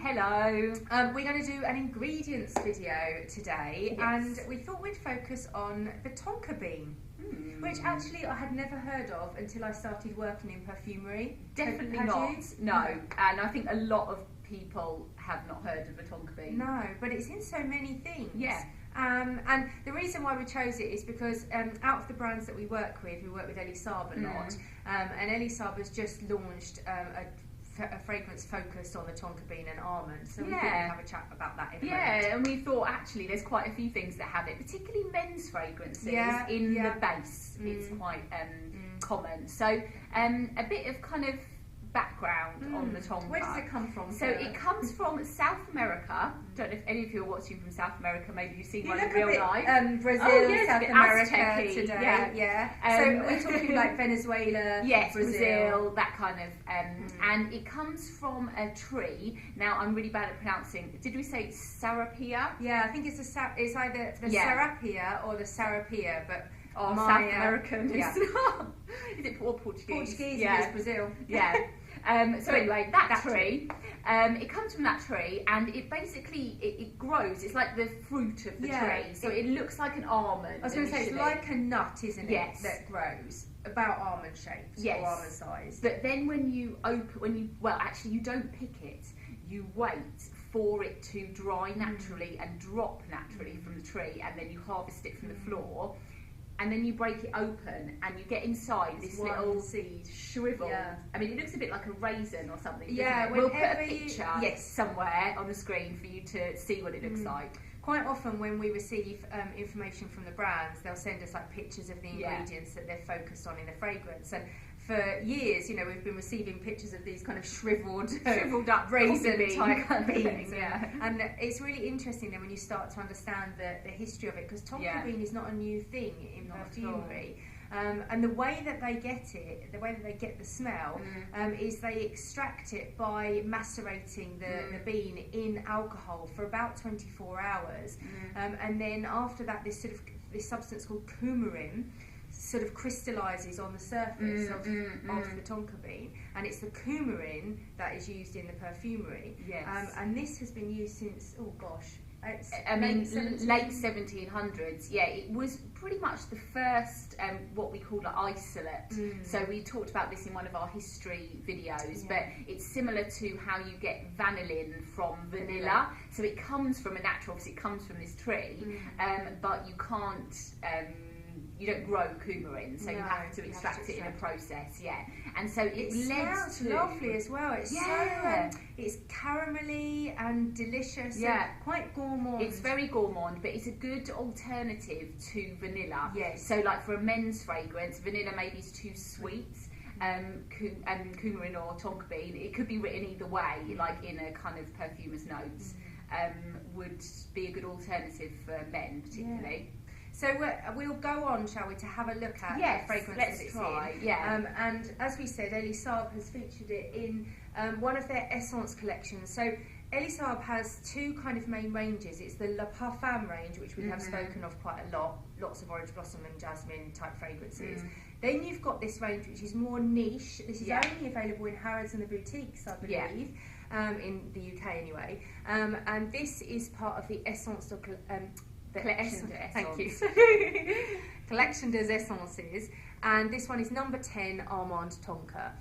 Hello. We're going to do an ingredients video today, Yes. and we thought we'd focus on the Tonka Bean, which actually I had never heard of until I started working in perfumery. Definitely Had not. you? No, and I think a lot of people have not heard of the Tonka Bean. No, but it's in so many things. Yeah. And the reason why we chose it is because out of the brands that we work with Elie Saab a lot, and Elie Saab has just launched a fragrance focused on the Tonka Bean and almond, so we thought we'd have a chat about that in a moment. And we thought actually there's quite a few things that have it, particularly men's fragrances in the base. It's quite common. So a bit of kind of background on the Tonka. Where does it come from? So it comes from South America. Don't know if any of you are watching from South America. Maybe you've seen one in real life. Brazil, South America today. So we're talking like Venezuela, Brazil, that kind of. And it comes from a tree. Now I'm really bad at pronouncing. Did we say Sarapia? Yeah, I think it's either the Sarapia or the Sarapia, but South American is not. Is it Portuguese? Portuguese, yeah. It is Brazil. Yeah. So anyway, that tree, it comes from that tree, and it basically it grows. It's like the fruit of the tree, so it looks like an almond. I was going to say it's like a nut, isn't it? Yes. That grows about almond shaped or almond sized. But then when you actually you don't pick it. You wait for it to dry naturally and drop naturally from the tree, and then you harvest it from the floor. And then you break it open and you get inside this little seed shriveled. I mean, it looks a bit like a raisin or something. Yeah, we'll put a picture somewhere on the screen for you to see what it looks like. Quite often when we receive information from the brands, they'll send us like pictures of the ingredients that they're focused on in the fragrance. And for years, we've been receiving pictures of these kind of shriveled up raisin type beans. And it's really interesting then when you start to understand the history of it, because Tonka Bean is not a new thing in perfumery. And the way that they get it, the way that they get the smell, is they extract it by macerating the bean in alcohol for about 24 hours. And then after that, this substance called coumarin sort of crystallises on the surface of the Tonka Bean, and it's the coumarin that is used in the perfumery. And this has been used since late 1700s. It was pretty much the first what we call an isolate. So we talked about this in one of our history videos, but it's similar to how you get vanillin from vanilla. So it comes from a natural, obviously it comes from this tree, but you can't you don't grow coumarin, so you have to extract it in a process, and so it smells lovely as well. It's so it's caramelly and delicious, quite gourmand. It's very gourmand, but it's a good alternative to vanilla. So like for a men's fragrance, vanilla maybe is too sweet, and coumarin or Tonka Bean, it could be written either way, like in a kind of perfumer's notes, would be a good alternative for men particularly. So we'll go on, shall we, to have a look at the fragrance that it's in. And as we said, Elie Saab has featured it in one of their Essence collections. So Elie Saab has two kind of main ranges. It's the Le Parfum range, which we have spoken of quite a lot, lots of orange blossom and jasmine type fragrances. Then you've got this range which is more niche. This is only available in Harrods and the boutiques, I believe, in the UK anyway. And this is part of the Essence Collection des Essences, and this one is number 10 Almond Tonka.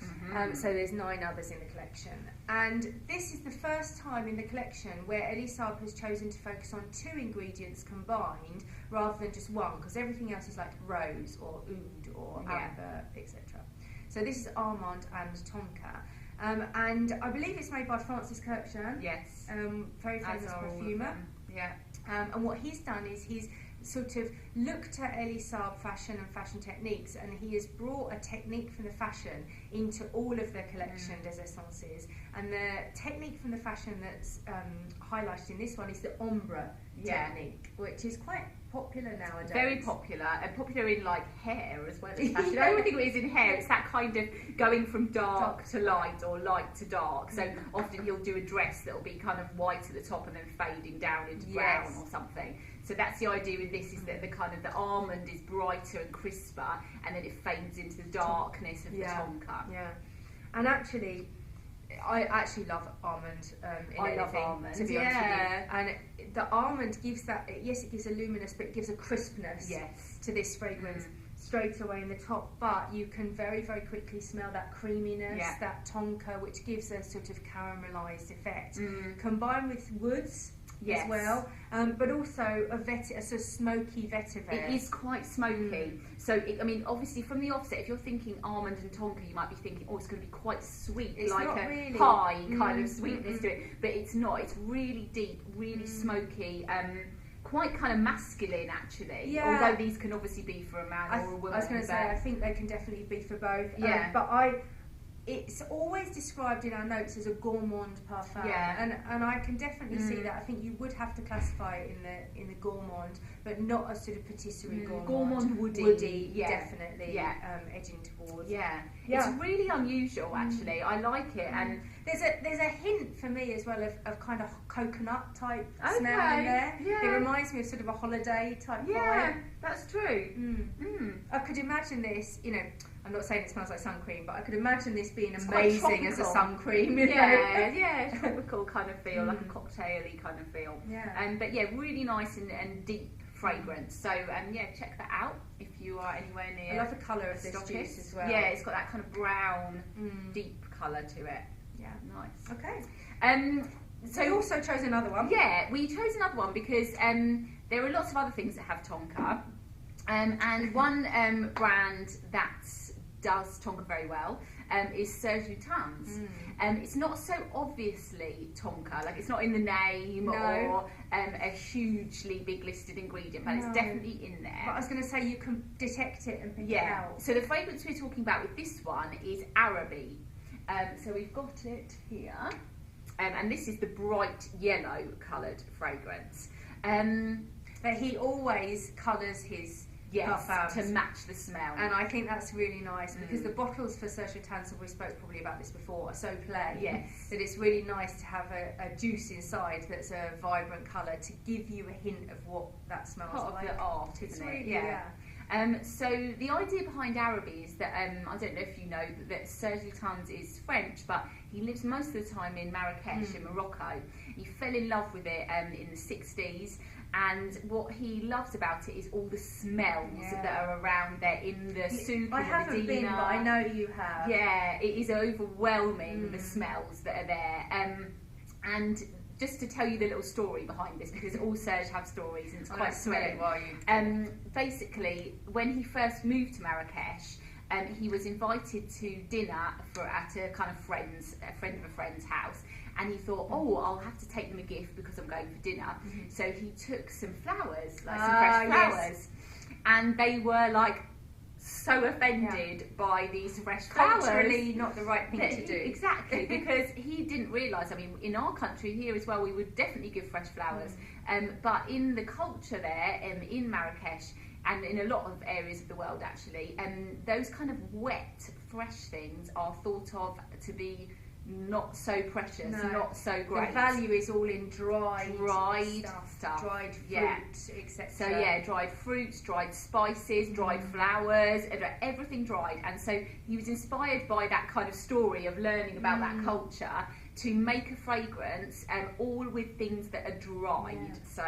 So there's 9 others in the collection, and this is the first time in the collection where Elie Saab has chosen to focus on 2 ingredients combined rather than just one, because everything else is like rose or oud or amber, etc. So this is Almond and Tonka. And I believe it's made by Francis Kurkdjian. Very famous perfumer. And what he's done is he's sort of looked at Elie Saab fashion and fashion techniques, and he has brought a technique from the fashion into all of the collection des Essences. And the technique from the fashion that's highlighted in this one is the ombre technique, which is quite popular nowadays. Very popular, and popular in like hair as well as fashion. I don't think it is in hair. It's that kind of going from dark to light or light to dark. So often he'll do a dress that'll be kind of white at the top and then fading down into brown or something. So that's the idea with this, is that the kind of the almond is brighter and crisper, and then it fades into the darkness of the Tonka. And actually, I actually love almond in I anything, love almond, to be honest with you. And the almond gives that, yes, it gives a luminous, but it gives a crispness to this fragrance straight away in the top. But you can very, very quickly smell that creaminess, that tonka, which gives a sort of caramelised effect, combined with woods. As well, but also a sort of smoky vetiver. It is quite smoky. So, I mean, obviously from the offset, if you're thinking almond and tonka, you might be thinking, oh, it's going to be quite sweet, it's like a really pie kind of sweetness to it. But it's not. It's really deep, really smoky, quite kind of masculine actually. Yeah. Although these can obviously be for a man or a woman. I was going to say, I think they can definitely be for both. Yeah. But it's always described in our notes as a gourmand parfum, and I can definitely see that. I think you would have to classify it in the gourmand, but not a sort of patisserie gourmand. Gourmand woody, definitely, edging towards. It's really unusual actually. I like it, and there's a hint for me as well of kind of coconut type smell in there. It reminds me of sort of a holiday type vibe. That's true. I could imagine this, you know. I'm not saying it smells like sun cream, but I could imagine this being amazing as a sun cream. Tropical kind of feel, like a cocktaily kind of feel. But really nice and deep fragrance. So check that out if you are anywhere near. I love the colour of this juice as well. Yeah, it's got that kind of brown, deep colour to it. Yeah, nice. Okay. So you also chose another one. Yeah, we chose another one because there are lots of other things that have tonka, and one brand that does tonka very well is Serge Lutens. It's not so obviously tonka, like it's not in the name or a hugely big listed ingredient, but it's definitely in there. But I was going to say you can detect it and pick it out. So the fragrance we're talking about with this one is Araby. So we've got it here, and this is the bright yellow coloured fragrance. But he always colours his to match the smell, and I think that's really nice because the bottles for Serge Lutens, we spoke probably about this before, are so plain that it's really nice to have a juice inside that's a vibrant colour to give you a hint of what that smells like. Part of the art, isn't it? So the idea behind Araby is that I don't know if you know that Serge Lutens is French, but he lives most of the time in Marrakesh in Morocco. He fell in love with it in the 60s. And what he loves about it is all the smells that are around there in the souk. I haven't been, but I know you have. Yeah, it is overwhelming, the smells that are there. And just to tell you the little story behind this, because all Serge have stories and it's quite sweet. Basically, when he first moved to Marrakesh, he was invited to dinner at a kind of friend of a friend's house. And he thought, I'll have to take them a gift because I'm going for dinner. So he took some flowers, like some fresh flowers. And they were like so offended by these fresh flowers. Culturally not the right thing to do. Exactly, because he didn't realise, I mean, in our country here as well, we would definitely give fresh flowers. But in the culture there, in Marrakesh, and in a lot of areas of the world actually, those kind of wet, fresh things are thought of to be not so precious, not so great. The value is all in dried stuff, dried fruit, etc. So dried fruits, dried spices, dried flowers, everything dried. And so he was inspired by that kind of story of learning about that culture to make a fragrance, all with things that are dried. So,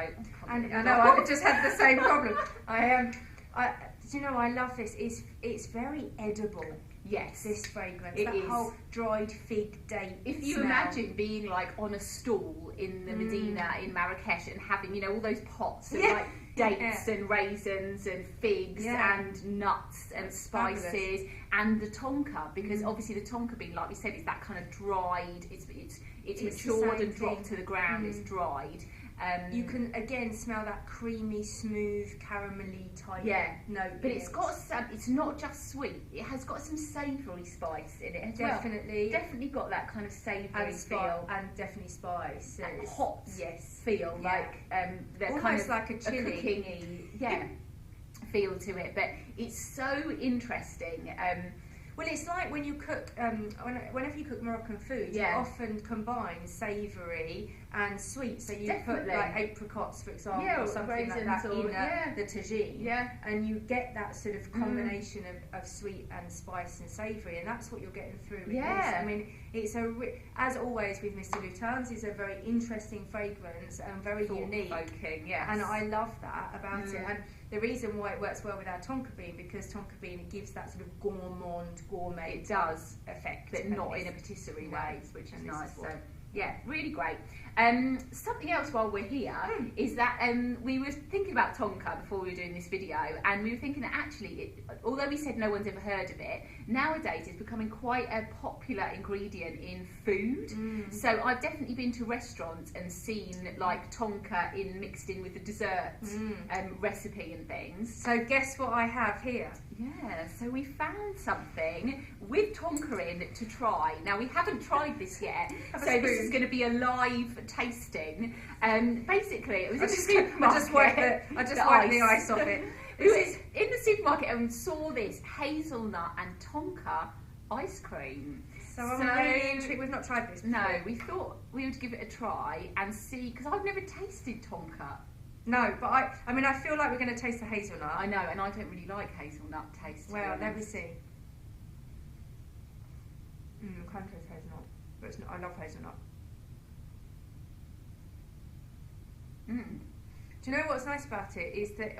and I know I just had the same problem. I love this. It's very edible. Yes, this fragrance. That whole dried fig date. If you imagine being like on a stall in the Medina in Marrakesh and having, all those pots of like dates and raisins and figs and nuts and spices and the tonka, because obviously the tonka bean, like we said, is that kind of dried. It's matured and dropped to the ground. It's dried. You can again smell that creamy, smooth, caramelly type note. But it's got some. It's not just sweet. It has got some savoury spice in it. Definitely got that kind of savoury feel and definitely spice and hot. Feel like that almost kind of like a chili. Feel to it. But it's so interesting. Well, it's like when you cook, whenever you cook Moroccan food, you often combine savoury and sweet. So you put like apricots, for example, or something like that in the tagine, and you get that sort of combination of sweet and spice and savoury, and that's what you're getting through with this. I mean, It's as always with Mr. Lutens, it's a very interesting fragrance and very unique. Yes. And I love that about it. And the reason why it works well with our Tonka Bean, because Tonka Bean gives that sort of gourmet effect, but not in a patisserie way, which is nice. So yeah, really great. Something else while we're here is that we were thinking about Tonka before we were doing this video, and we were thinking that actually, although we said no one's ever heard of it, nowadays it's becoming quite a popular ingredient in food. So I've definitely been to restaurants and seen like Tonka mixed in with the desserts recipe and things. So guess what I have here? Yeah, so we found something with Tonka in to try. Now we haven't tried this yet, so this is going to be a live tasting. Basically, it was in the supermarket. I just wiped the ice off it. We were in the supermarket and saw this hazelnut and Tonka ice cream. So I'm really intrigued. We've not tried this before. No, we thought we would give it a try and see, because I've never tasted Tonka. No, but I mean, I feel like we're going to taste the hazelnut. I know, and I don't really like hazelnut taste. Well, let me see. I can't taste hazelnut, but it's not, I love hazelnut. Do you know what's nice about it is that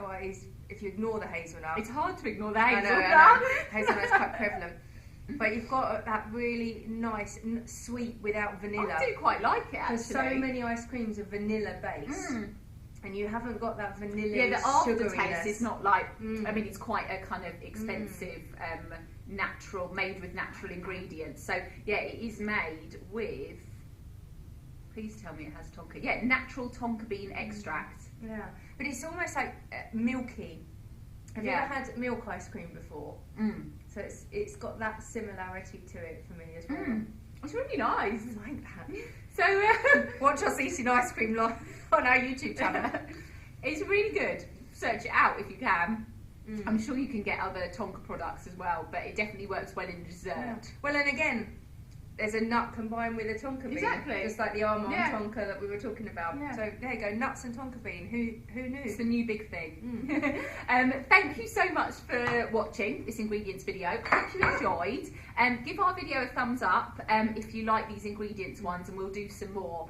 if you ignore the hazelnut, it's hard to ignore the hazelnut. I know. Hazelnut's quite prevalent, but you've got that really nice sweet without vanilla. I do quite like it actually. Because so many ice creams are vanilla based. And you haven't got that vanilla. Yeah, the aftertaste is not like. I mean, it's quite a kind of expensive, made with natural ingredients. So yeah, it is made with. Please tell me it has Tonka. Yeah, natural Tonka bean extract. Yeah, but it's almost like milky. Have you ever had milk ice cream before? So it's got that similarity to it for me as well. It's really nice. I like that. So watch us eating ice cream live on our YouTube channel. It's really good. Search it out if you can. I'm sure you can get other Tonka products as well, but it definitely works well in dessert. Yeah. Well, and again, there's a nut combined with a Tonka bean. Exactly. Just like the almond Tonka that we were talking about. Yeah. So there you go, nuts and Tonka bean. Who knew? It's the new big thing. Thank you so much for watching this ingredients video. Hope you enjoyed. Give our video a thumbs up if you like these ingredients ones, and we'll do some more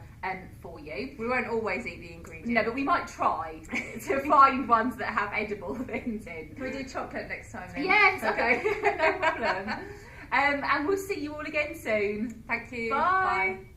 for you. We won't always eat the ingredients. No, but we might try to find ones that have edible things in. Can we do chocolate next time then? Yes, okay. No problem. And we'll see you all again soon. Thank you. Bye. Bye.